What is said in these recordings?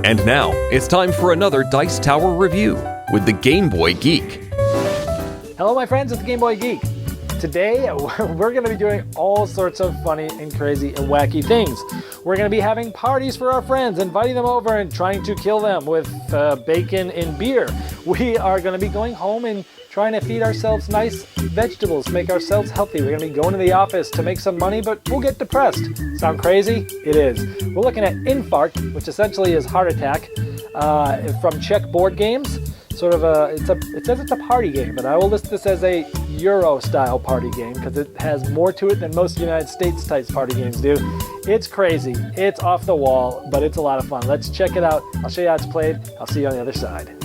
And now, it's time for another Dice Tower review with the Game Boy Geek. Hello my friends, it's the Game Boy Geek. Today, we're going to be doing all sorts of funny and crazy and wacky things. We're going to be having parties for our friends, inviting them over and trying to kill them with bacon and beer. We are going to be going home and trying to feed ourselves nice vegetables, make ourselves healthy. We're going to be going to the office to make some money, but we'll get depressed. Sound crazy? It is. We're looking at Infarkt, which essentially is heart attack, from Czech board games. Sort of it says it's a party game, but I will list this as a Euro-style party game because it has more to it than most United States-type party games do. It's crazy, it's off the wall, but it's a lot of fun. Let's check it out. I'll show you how it's played. I'll see you on the other side.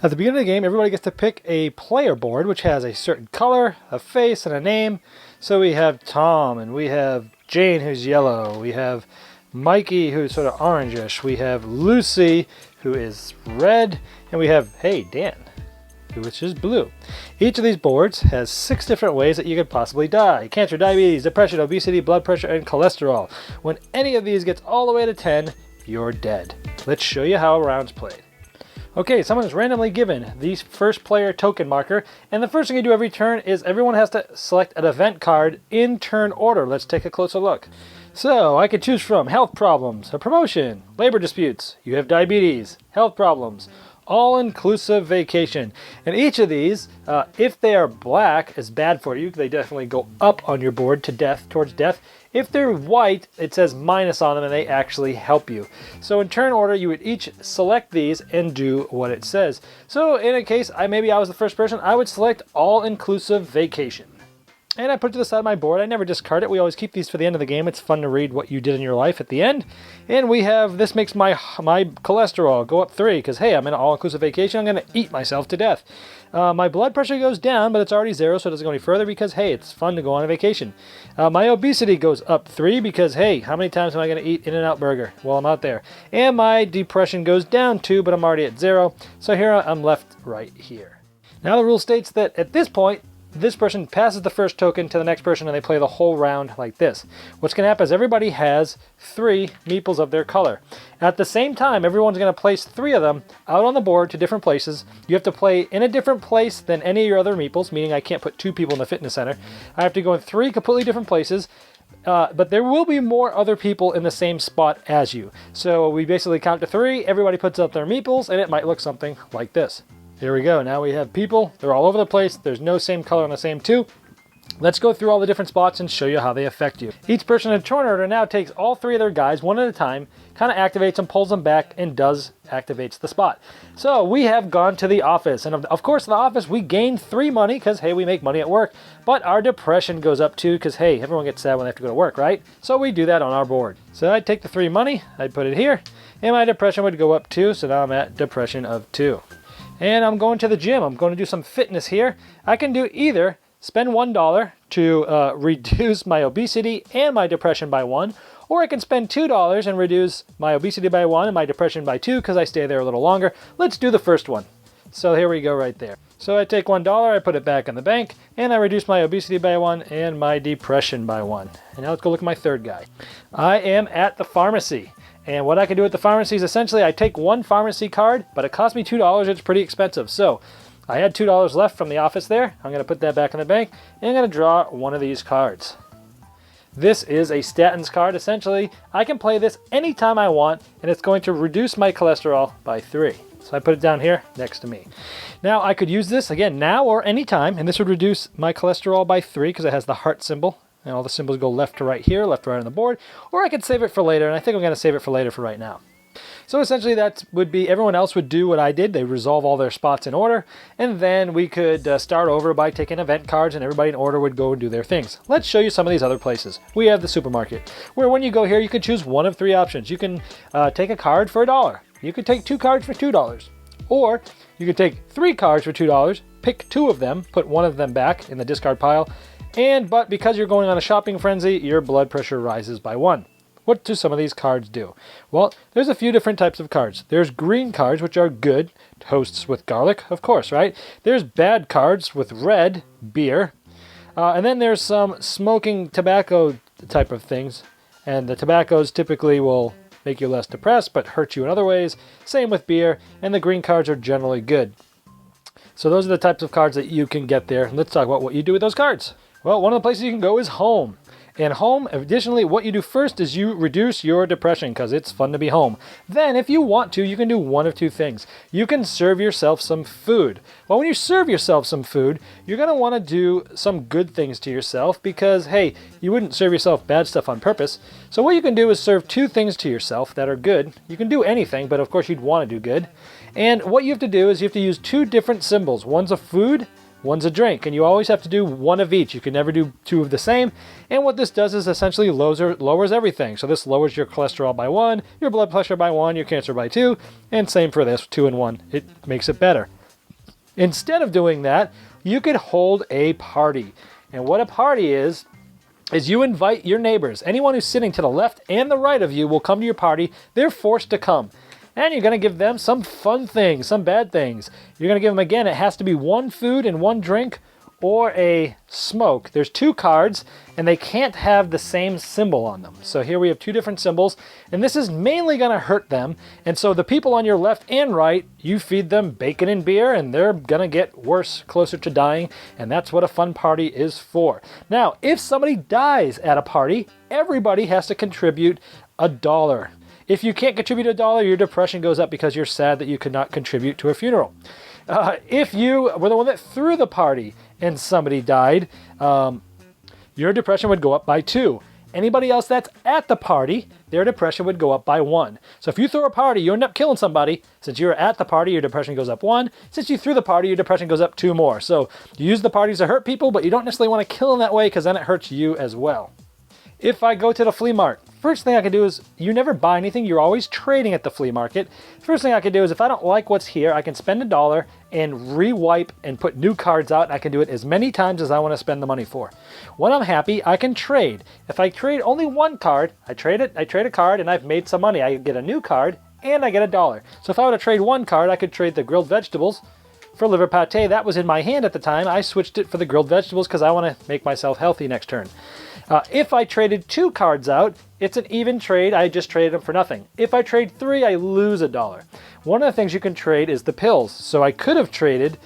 At the beginning of the game, everybody gets to pick a player board, which has a certain color, a face, and a name. So we have Tom, and we have Jane, who's yellow. We have Mikey, who's sort of orangish. We have Lucy, who is red. And we have, hey, Dan, which is blue. Each of these boards has 6 different ways that you could possibly die. Cancer, diabetes, depression, obesity, blood pressure, and cholesterol. When any of these gets all the way to 10, you're dead. Let's show you how a round's played. Okay, someone is randomly given the first player token marker, and the first thing you do every turn is everyone has to select an event card in turn order. Let's take a closer look. So, I could choose from health problems, a promotion, labor disputes, you have diabetes, health problems, all-inclusive vacation. And each of these, if they are black, is bad for you. They definitely go up on your board to death, towards death. If they're white, it says minus on them and they actually help you. So in turn order, you would each select these and do what it says. So in a case, maybe I was the first person, I would select all-inclusive vacation. And I put it to the side of my board. I never discard it. We always keep these for the end of the game. It's fun to read what you did in your life at the end. And we have, this makes my cholesterol go up 3 because, hey, I'm in an all-inclusive vacation. I'm going to eat myself to death. My blood pressure goes down, but it's already 0, so it doesn't go any further because, hey, it's fun to go on a vacation. My obesity goes up 3 because, hey, how many times am I going to eat In-N-Out Burger while I'm out there? And my depression goes down 2, but I'm already at 0. So here I'm left right here. Now the rule states that at this point, this person passes the first token to the next person and they play the whole round like this. What's going to happen is everybody has 3 meeples of their color. At the same time, everyone's going to place 3 of them out on the board to different places. You have to play in a different place than any of your other meeples, meaning I can't put 2 people in the fitness center. I have to go in 3 completely different places. But there will be more other people in the same spot as you. So we basically count to 3, everybody puts up their meeples, and it might look something like this. Here we go. Now we have people. They're all over the place. There's no same color on the same 2. Let's go through all the different spots and show you how they affect you. Each person in turn order now takes all 3 of their guys one at a time, kind of activates them, pulls them back, and activates the spot. So we have gone to the office. And of course, in the office, we gain 3 money because, hey, we make money at work. But our depression goes up too because, hey, everyone gets sad when they have to go to work, right? So we do that on our board. So I'd take the 3 money, I'd put it here, and my depression would go up 2. So now I'm at depression of 2. And I'm going to the gym. I'm going to do some fitness here. I can do either spend $1 to reduce my obesity and my depression by 1, or I can spend $2 and reduce my obesity by 1 and my depression by 2 because I stay there a little longer. Let's do the first one. So here we go right there. So I take $1, I put it back in the bank, and I reduce my obesity by 1 and my depression by 1. And now let's go look at my third guy. I am at the pharmacy. And what I can do at the pharmacy is essentially I take 1 pharmacy card, but it costs me $2. It's pretty expensive. So I had $2 left from the office there. I'm going to put that back in the bank, and I'm going to draw one of these cards. This is a statins card. Essentially, I can play this anytime I want, and it's going to reduce my cholesterol by 3. So I put it down here next to me. Now I could use this again now or anytime, and this would reduce my cholesterol by 3 because it has the heart symbol. And all the symbols go left to right here, left to right on the board. Or I could save it for later, and I think I'm going to save it for later for right now. So essentially that would be, everyone else would do what I did. They resolve all their spots in order, and then we could start over by taking event cards, and everybody in order would go and do their things. Let's show you some of these other places. We have the supermarket, where when you go here, you can choose one of 3 options. You can take a card for $1. You could take 2 cards for $2. Or you could take 3 cards for $2, pick 2 of them, put 1 of them back in the discard pile, but because you're going on a shopping frenzy, your blood pressure rises by 1. What do some of these cards do? Well, there's a few different types of cards. There's green cards, which are good, toasts with garlic, of course, right? There's bad cards with red, beer. And then there's some smoking tobacco type of things. And the tobaccos typically will make you less depressed, but hurt you in other ways. Same with beer, and the green cards are generally good. So those are the types of cards that you can get there. Let's talk about what you do with those cards. Well, one of the places you can go is home. And home, additionally, what you do first is you reduce your depression because it's fun to be home. Then, if you want to, you can do one of two things. You can serve yourself some food. Well, when you serve yourself some food, you're going to want to do some good things to yourself because, hey, you wouldn't serve yourself bad stuff on purpose. So what you can do is serve two things to yourself that are good. You can do anything, but of course you'd want to do good. And what you have to do is you have to use two different symbols. One's a food, one's a drink, and you always have to do one of each. You can never do two of the same. And what this does is essentially lowers everything. So this lowers your cholesterol by 1, your blood pressure by 1, your cancer by 2, and same for this, 2 and 1. It makes it better. Instead of doing that, you could hold a party. And what a party is you invite your neighbors. Anyone who's sitting to the left and the right of you will come to your party. They're forced to come. And you're going to give them some fun things, some bad things. You're going to give them, again, it has to be one food and one drink or a smoke. There's two cards, and they can't have the same symbol on them. So here we have two different symbols, and this is mainly going to hurt them. And so the people on your left and right, you feed them bacon and beer, and they're going to get worse, closer to dying, and that's what a fun party is for. Now, if somebody dies at a party, everybody has to contribute $1. If you can't contribute $1, your depression goes up because you're sad that you could not contribute to a funeral. If you were the one that threw the party and somebody died, your depression would go up by 2. Anybody else that's at the party, their depression would go up by 1. So if you throw a party, you end up killing somebody. Since you were at the party, your depression goes up 1. Since you threw the party, your depression goes up 2 more. So you use the parties to hurt people, but you don't necessarily want to kill them that way because then it hurts you as well. If I go to the flea market, first thing I can do is, you never buy anything, you're always trading at the flea market. First thing I can do is, if I don't like what's here, I can spend $1 and re-wipe and put new cards out, and I can do it as many times as I want to spend the money for. When I'm happy, I can trade. If I trade only one card, I trade a card and I've made some money. I get a new card and I get $1. So if I were to trade one card, I could trade the grilled vegetables for liver pate. That was in my hand at the time. I switched it for the grilled vegetables because I want to make myself healthy next turn. If I traded 2 cards out, it's an even trade. I just traded them for nothing. If I trade 3, I lose $1. One of the things you can trade is the pills. So I could have traded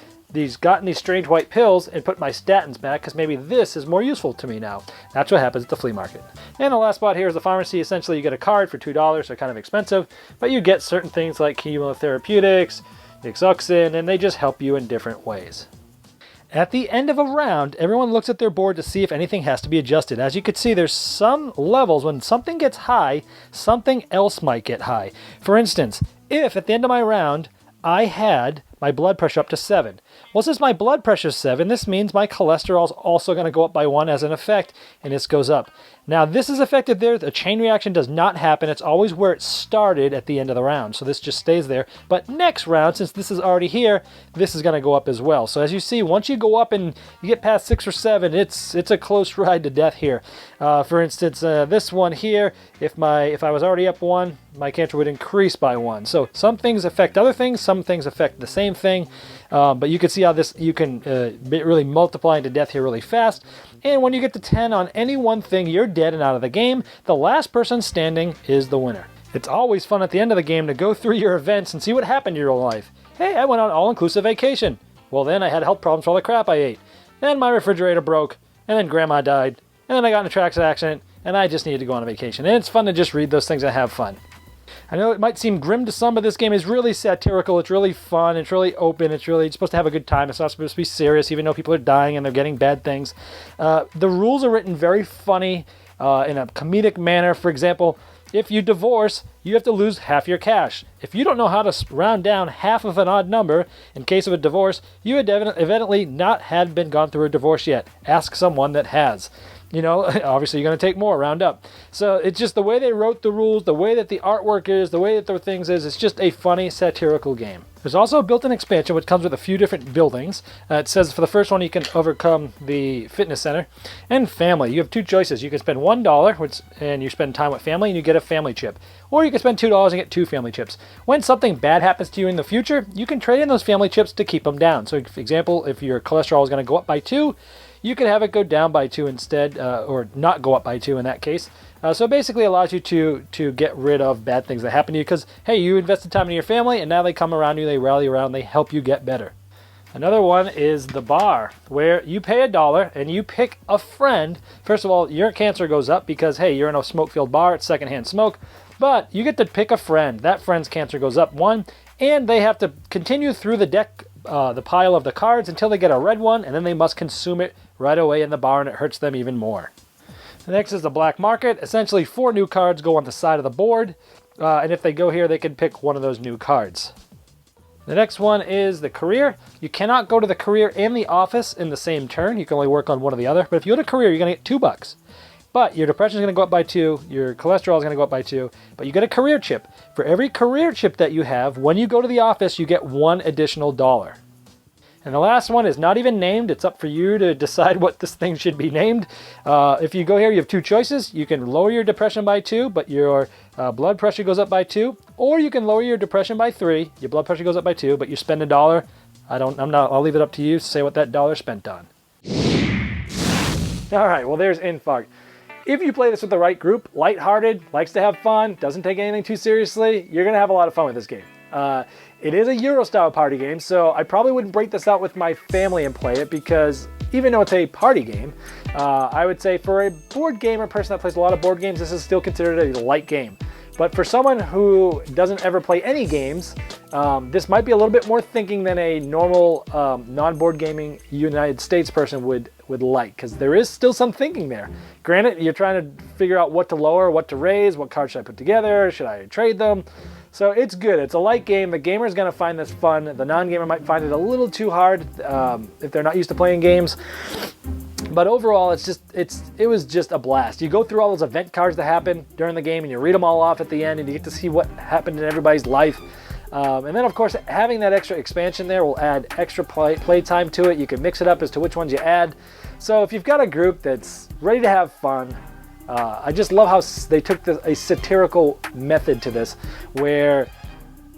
gotten these strange white pills and put my statins back because maybe this is more useful to me now. That's what happens at the flea market. And the last spot here is the pharmacy. Essentially, you get a card for $2. They're kind of expensive, but you get certain things like chemotherapeutics, Ixoxin, and they just help you in different ways. At the end of a round, everyone looks at their board to see if anything has to be adjusted. As you can see, there's some levels when something gets high, something else might get high. For instance, if at the end of my round, I had my blood pressure up to 7. Well, since my blood pressure is 7, this means my cholesterol is also going to go up by 1 as an effect, and this goes up. Now, this is affected there. The chain reaction does not happen. It's always where it started at the end of the round, so this just stays there. But next round, since this is already here, this is going to go up as well. So as you see, once you go up and you get past 6 or 7, it's a close ride to death here. For instance, this one here, if I was already up 1, my cancer would increase by 1. So some things affect other things, some things affect the same thing. But you can see how you can really multiply into death here really fast. And when you get to 10 on any one thing, you're dead and out of the game. The last person standing is the winner. It's always fun at the end of the game to go through your events and see what happened in your life. Hey, I went on an all-inclusive vacation. Well, then I had health problems for all the crap I ate. Then my refrigerator broke, and then grandma died, and then I got in a traffic accident, and I just needed to go on a vacation. And it's fun to just read those things and have fun. I know it might seem grim to some, but this game is really satirical. It's really fun. It's really open. It's supposed to have a good time. It's not supposed to be serious, even though people are dying and they're getting bad things. The rules are written very funny in a comedic manner. For example, if you divorce, you have to lose half your cash. If you don't know how to round down half of an odd number in case of a divorce, you had evidently not been gone through a divorce yet. Ask someone that has. obviously you're going to take more, round up. So it's just the way they wrote the rules, the way that the artwork is, the way that the things is, it's just a funny, satirical game. There's also a built-in expansion which comes with a few different buildings. It says for the first one you can overcome the fitness center and family. You have two choices. You can spend $1 and you spend time with family and you get a family chip. Or you can spend $2 and get 2 family chips. When something bad happens to you in the future, you can trade in those family chips to keep them down. So for example, if your cholesterol is going to go up by 2, you can have it go down by 2 instead, or not go up by 2 in that case. So it basically allows you to get rid of bad things that happen to you because, hey, you invested time in your family and now they come around you, they rally around, they help you get better. Another one is the bar, where you pay $1 and you pick a friend. First of all, your cancer goes up because, hey, you're in a smoke-filled bar, it's secondhand smoke, but you get to pick a friend. That friend's cancer goes up 1, and they have to continue through the deck, the pile of the cards until they get a red one, and then they must consume it right away in the bar, and it hurts them even more. The next is the black market. Essentially, 4 new cards go on the side of the board, and if they go here, they can pick one of those new cards. The next one is the career. You cannot go to the career and the office in the same turn. You can only work on one or the other. But if you go to career, you're going to get $2. But your depression is going to go up by 2. Your cholesterol is going to go up by 2. But you get a career chip. For every career chip that you have, when you go to the office, you get $1 additional. And the last one is not even named. It's up for you to decide what this thing should be named. If you go here, you have 2 choices. You can lower your depression by 2, but your blood pressure goes up by 2. Or you can lower your depression by 3. Your blood pressure goes up by 2, but you spend $1. I'll leave it up to you to say what that $1 spent on. All right, well, there's Infarkt. If you play this with the right group, lighthearted, likes to have fun, doesn't take anything too seriously, you're going to have a lot of fun with this game. It is a Euro-style party game, so I probably wouldn't break this out with my family and play it because even though it's a party game, I would say for a board gamer person that plays a lot of board games, this is still considered a light game. But for someone who doesn't ever play any games, this might be a little bit more thinking than a normal non-board gaming United States person would like, because there is still some thinking there. Granted, you're trying to figure out what to lower, what to raise, what cards should I put together, should I trade them? So it's good. It's a light game. The gamer is going to find this fun. The non-gamer might find it a little too hard if they're not used to playing games. But overall, it was just a blast. You go through all those event cards that happen during the game, and you read them all off at the end, and you get to see what happened in everybody's life. And then, of course, having that extra expansion there will add extra play time to it. You can mix it up as to which ones you add. So if you've got a group that's ready to have fun, I just love how they took a satirical method to this, where,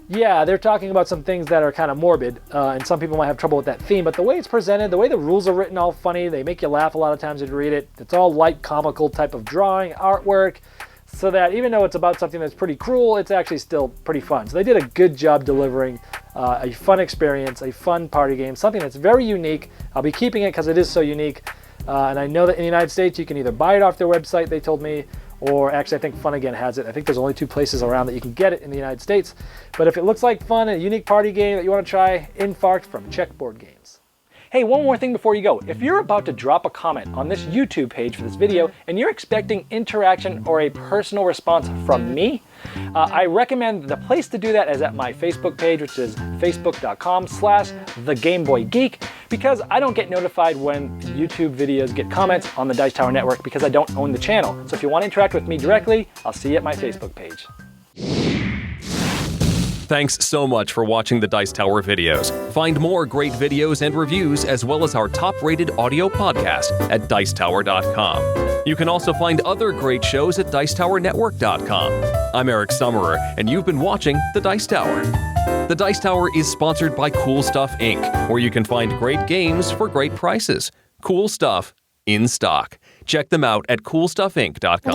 yeah, they're talking about some things that are kind of morbid, and some people might have trouble with that theme, but the way it's presented, the way the rules are written, all funny, they make you laugh a lot of times as you read it. It's all light, comical type of drawing, artwork, so that even though it's about something that's pretty cruel, it's actually still pretty fun. So they did a good job delivering a fun experience, a fun party game, something that's very unique. I'll be keeping it because it is so unique. And I know that in the United States, you can either buy it off their website, they told me, or actually I think Fun Again has it. I think there's only 2 places around that you can get it in the United States. But if it looks like fun, a unique party game that you want to try, Infarkt from Czech Board Games. Hey, one more thing before you go. If you're about to drop a comment on this YouTube page for this video and you're expecting interaction or a personal response from me, I recommend the place to do that is at my Facebook page, which is facebook.com/thegameboygeek, because I don't get notified when YouTube videos get comments on the Dice Tower Network because I don't own the channel. So if you want to interact with me directly, I'll see you at my Facebook page. Thanks so much for watching the Dice Tower videos. Find more great videos and reviews, as well as our top-rated audio podcast at Dicetower.com. You can also find other great shows at Dicetowernetwork.com. I'm Eric Summerer, and you've been watching The Dice Tower. The Dice Tower is sponsored by Cool Stuff Inc., where you can find great games for great prices. Cool stuff in stock. Check them out at CoolStuffInc.com.